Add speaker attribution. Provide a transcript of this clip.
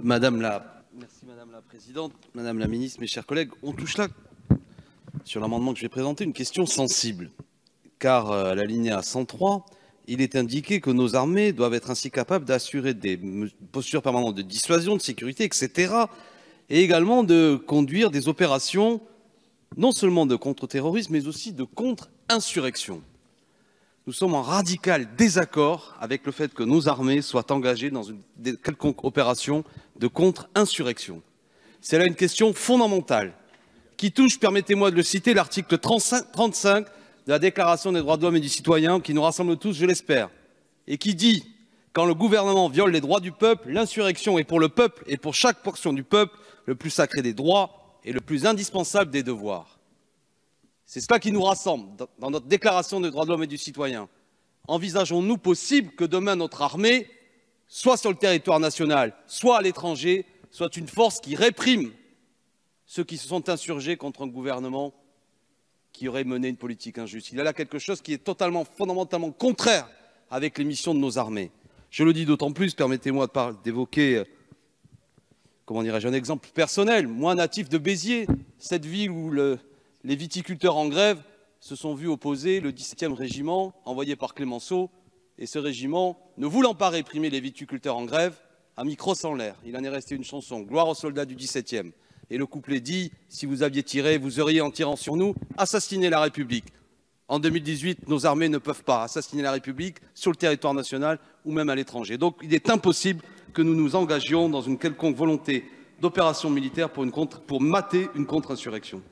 Speaker 1: Merci Madame la Présidente, Madame la Ministre, mes chers collègues. On touche là, sur l'amendement que je vais présenter, une question sensible. Car à l'alinéa 103, il est indiqué que nos armées doivent être ainsi capables d'assurer des postures permanentes de dissuasion, de sécurité, etc. Et également de conduire des opérations non seulement de contre-terrorisme, mais aussi de contre-insurrection. Nous sommes en radical désaccord avec le fait que nos armées soient engagées dans une quelconque opération de contre-insurrection. C'est là une question fondamentale qui touche, permettez-moi de le citer, l'article 35 de la Déclaration des droits de l'homme et du citoyen, qui nous rassemble tous, je l'espère, et qui dit « Quand le gouvernement viole les droits du peuple, l'insurrection est pour le peuple et pour chaque portion du peuple le plus sacré des droits et le plus indispensable des devoirs. » C'est cela qui nous rassemble dans notre Déclaration des droits de l'homme et du citoyen. Envisageons-nous possible que demain notre armée, soit sur le territoire national, soit à l'étranger, soit une force qui réprime ceux qui se sont insurgés contre un gouvernement qui aurait mené une politique injuste? Il y a là quelque chose qui est totalement, fondamentalement contraire avec les missions de nos armées. Je le dis d'autant plus, permettez-moi d'évoquer, un exemple personnel. Moi, natif de Béziers, cette ville où les viticulteurs en grève se sont vus opposer le 17e régiment envoyé par Clémenceau, et ce régiment, ne voulant pas réprimer les viticulteurs en grève, a mis crosse en l'air. Il en est resté une chanson, Gloire aux soldats du 17e. Et le couplet dit, si vous aviez tiré, vous auriez, en tirant sur nous, assassiné la République. En 2018, nos armées ne peuvent pas assassiner la République sur le territoire national ou même à l'étranger. Donc il est impossible que nous nous engagions dans une quelconque volonté d'opération militaire pour mater une contre-insurrection.